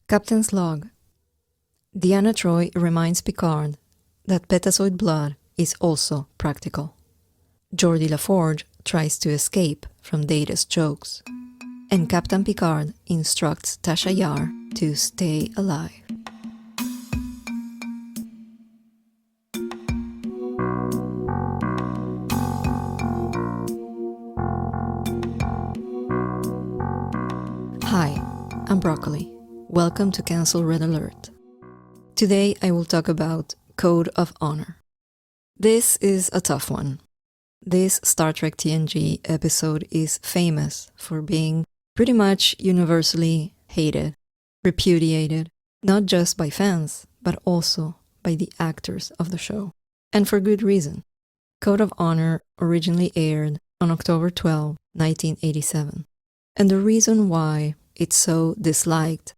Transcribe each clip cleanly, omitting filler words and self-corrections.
Captain's Log. Deanna Troi reminds Picard that Betazoid blood is also practical. Geordi LaForge tries to escape from Data's jokes. And Captain Picard instructs Tasha Yar to stay alive. Hi, I'm Broccoli. Welcome to Cancel Red Alert. Today I will talk about Code of Honor. This is a tough one. This Star Trek TNG episode is famous for being pretty much universally hated, repudiated, not just by fans, but also by the actors of the show. And for good reason. Code of Honor originally aired on October 12, 1987. And the reason why it's so disliked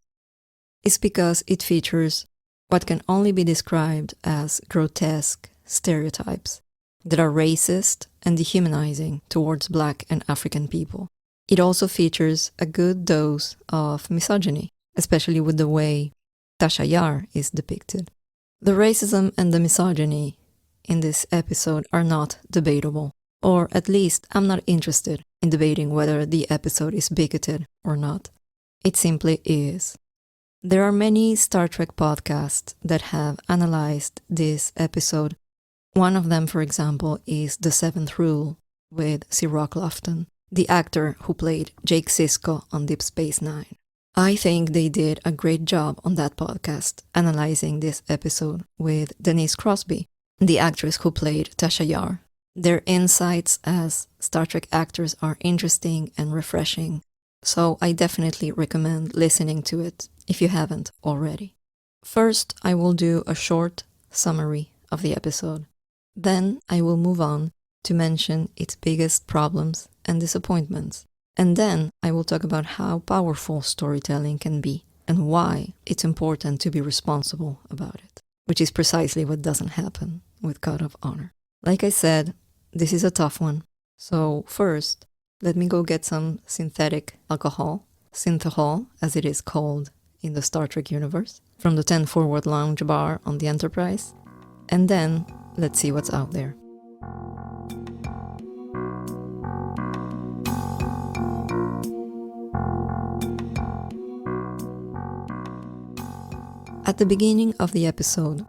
is because it features what can only be described as grotesque stereotypes that are racist and dehumanizing towards Black and African people. It also features a good dose of misogyny, especially with the way Tasha Yar is depicted. The racism and the misogyny in this episode are not debatable, or at least I'm not interested in debating whether the episode is bigoted or not. It simply is. There are many Star Trek podcasts that have analyzed this episode. One of them, for example, is The Seventh Rule with Cirroc Lofton, the actor who played Jake Sisko on Deep Space Nine. I think they did a great job on that podcast analyzing this episode with Denise Crosby, the actress who played Tasha Yar. Their insights as Star Trek actors are interesting and refreshing, so I definitely recommend listening to it if you haven't already. First, I will do a short summary of the episode. Then I will move on to mention its biggest problems and disappointments. And then I will talk about how powerful storytelling can be and why it's important to be responsible about it, which is precisely what doesn't happen with Code of Honor. Like I said, this is a tough one. So first, let me go get some synthetic alcohol, synthahol as it is called in the Star Trek universe, from the 10 Forward Lounge bar on the Enterprise, and then let's see what's out there. At the beginning of the episode,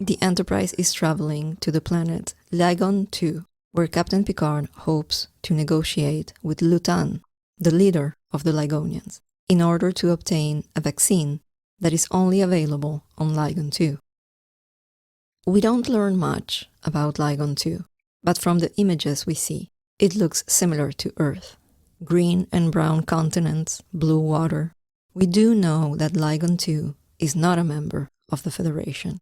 the Enterprise is traveling to the planet Lygon 2, where Captain Picard hopes to negotiate with Lutan, the leader of the Lygonians, in order to obtain a vaccine that is only available on Lygon 2. We don't learn much about Lygon 2, but from the images we see, it looks similar to Earth. Green and brown continents, blue water. We do know that Lygon 2 is not a member of the Federation.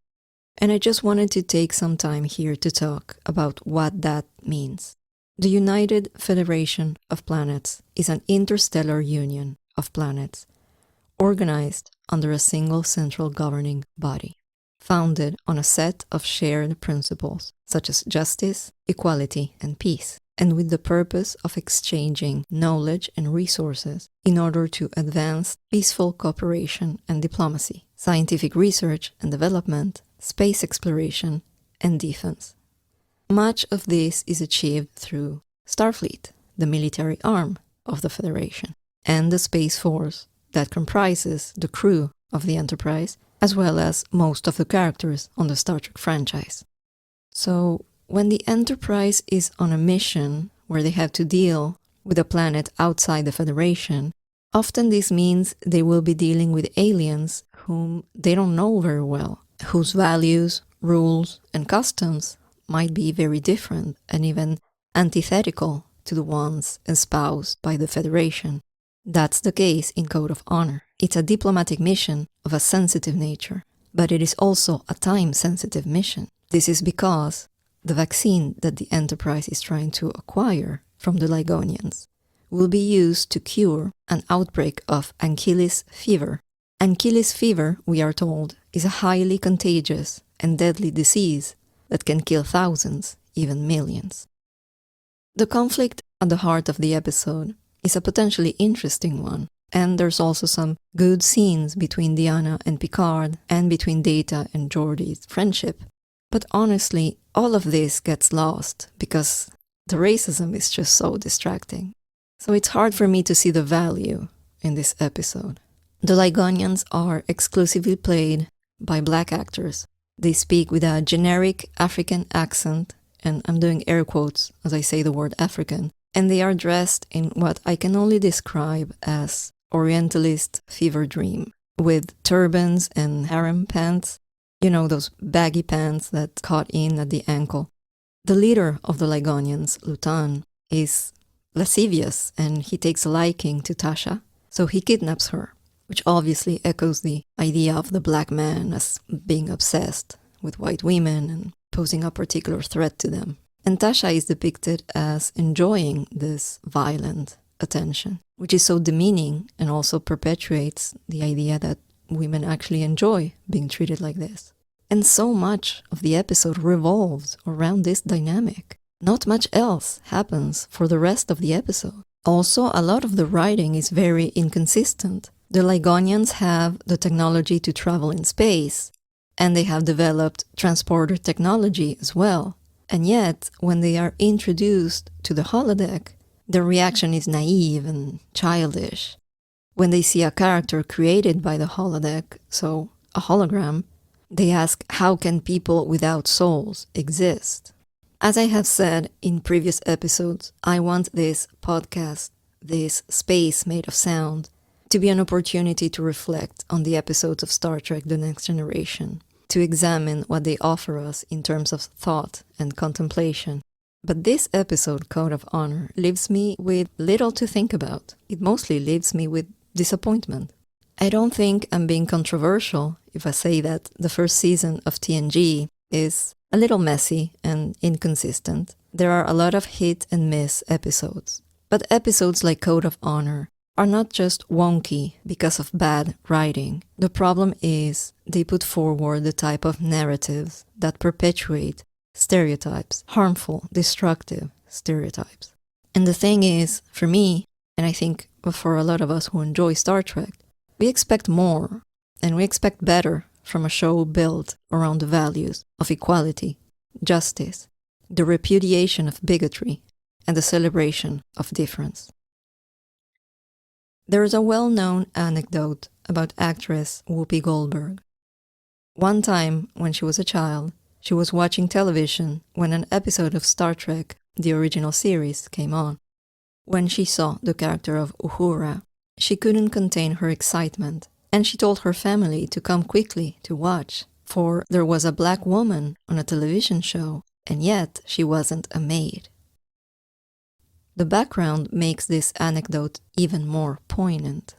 And I just wanted to take some time here to talk about what that means. The United Federation of Planets is an interstellar union of planets organized under a single central governing body, founded on a set of shared principles such as justice, equality, and peace, and with the purpose of exchanging knowledge and resources in order to advance peaceful cooperation and diplomacy, scientific research and development, space exploration, and defense. Much of this is achieved through Starfleet, the military arm of the Federation, and the Space Force that comprises the crew of the Enterprise, as well as most of the characters on the Star Trek franchise. So, when the Enterprise is on a mission where they have to deal with a planet outside the Federation, often this means they will be dealing with aliens whom they don't know very well, whose values, rules, and customs might be very different and even antithetical to the ones espoused by the Federation. That's the case in Code of Honor. It's a diplomatic mission of a sensitive nature, but it is also a time-sensitive mission. This is because the vaccine that the Enterprise is trying to acquire from the Lygonians will be used to cure an outbreak of Ankylis fever. Ankylis fever, we are told, is a highly contagious and deadly disease that can kill thousands, even millions. The conflict at the heart of the episode is a potentially interesting one, And there's also some good scenes between Diana and Picard and between Data and Geordi's friendship. But honestly, all of this gets lost because the racism is just so distracting. So it's hard for me to see the value in this episode. The Ligonians are exclusively played by black actors. They speak with a generic African accent, and I'm doing air quotes as I say the word African, and they are dressed in what I can only describe as Orientalist fever dream, with turbans and harem pants, you know, those baggy pants that caught in at the ankle. The leader of the Ligonians, Lutan, is lascivious and he takes a liking to Tasha, so he kidnaps her, which obviously echoes the idea of the black man as being obsessed with white women and posing a particular threat to them. And Tasha is depicted as enjoying this violent attention, which is so demeaning and also perpetuates the idea that women actually enjoy being treated like this. And so much of the episode revolves around this dynamic. Not much else happens for the rest of the episode. Also, a lot of the writing is very inconsistent. The Ligonians have the technology to travel in space, and they have developed transporter technology as well. And yet, when they are introduced to the holodeck, their reaction is naive and childish. When they see a character created by the holodeck, so a hologram, they ask, how can people without souls exist? As I have said in previous episodes, I want this podcast, this space made of sound, to be an opportunity to reflect on the episodes of Star Trek The Next Generation, to examine what they offer us in terms of thought and contemplation. But this episode, Code of Honor, leaves me with little to think about. It mostly leaves me with disappointment. I don't think I'm being controversial if I say that the first season of TNG is a little messy and inconsistent. There are a lot of hit and miss episodes. But episodes like Code of Honor are not just wonky because of bad writing. The problem is they put forward the type of narratives that perpetuate stereotypes, harmful, destructive stereotypes. And the thing is, for me, and I think for a lot of us who enjoy Star Trek, we expect more, and we expect better from a show built around the values of equality, justice, the repudiation of bigotry, and the celebration of difference. There is a well-known anecdote about actress Whoopi Goldberg. One time, when she was a child, she was watching television when an episode of Star Trek, the original series, came on. When she saw the character of Uhura, she couldn't contain her excitement, and she told her family to come quickly to watch, for there was a black woman on a television show, and yet she wasn't a maid. The background makes this anecdote even more poignant.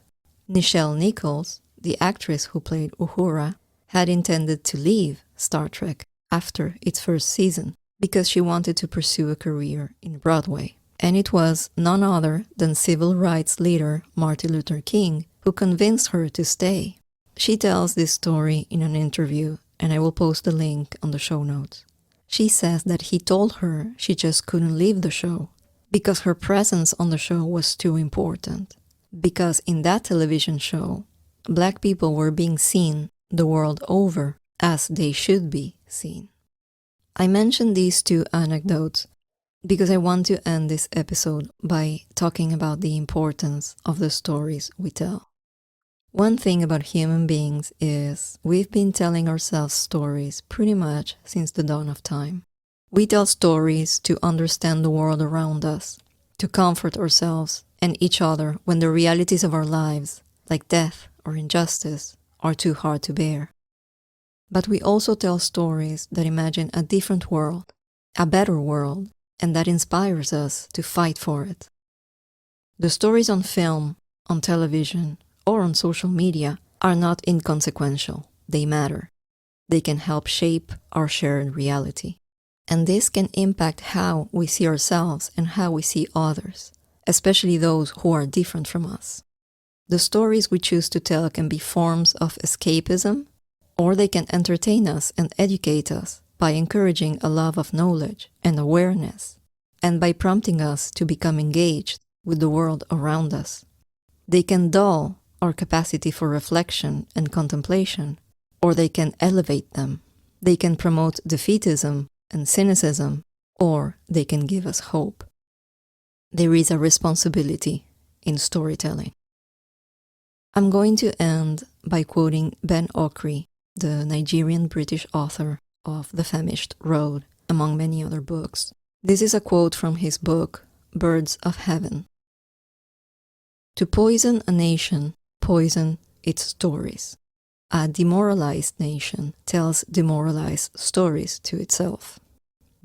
Nichelle Nichols, the actress who played Uhura, had intended to leave Star Trek after its first season because she wanted to pursue a career in Broadway. And it was none other than civil rights leader Martin Luther King who convinced her to stay. She tells this story in an interview, and I will post the link on the show notes. She says that he told her she just couldn't leave the show because her presence on the show was too important. Because in that television show, black people were being seen the world over as they should be seen. I mentioned these two anecdotes because I want to end this episode by talking about the importance of the stories we tell. One thing about human beings is we've been telling ourselves stories pretty much since the dawn of time. We tell stories to understand the world around us, to comfort ourselves and each other when the realities of our lives, like death or injustice, are too hard to bear. But we also tell stories that imagine a different world, a better world, and that inspires us to fight for it. The stories on film, on television, or on social media are not inconsequential. They matter. They can help shape our shared reality. And this can impact how we see ourselves and how we see others, especially those who are different from us. The stories we choose to tell can be forms of escapism, or they can entertain us and educate us by encouraging a love of knowledge and awareness, and by prompting us to become engaged with the world around us. They can dull our capacity for reflection and contemplation, or they can elevate them. They can promote defeatism and cynicism, or they can give us hope. There is a responsibility in storytelling. I'm going to end by quoting Ben Okri, the Nigerian-British author of The Famished Road, among many other books. This is a quote from his book, Birds of Heaven. To poison a nation, poison its stories. A demoralized nation tells demoralized stories to itself.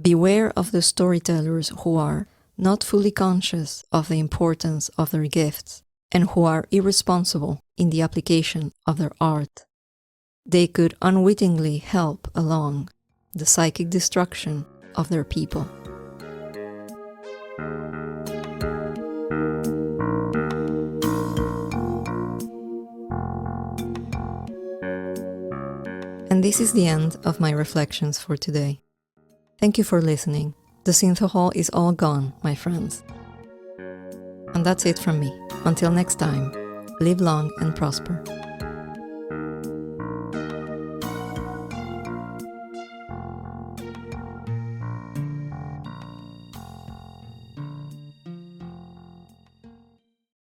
Beware of the storytellers who are not fully conscious of the importance of their gifts and who are irresponsible in the application of their art. They could unwittingly help along the psychic destruction of their people. And this is the end of my reflections for today. Thank you for listening. The synthahol is all gone, my friends. And that's it from me. Until next time, live long and prosper.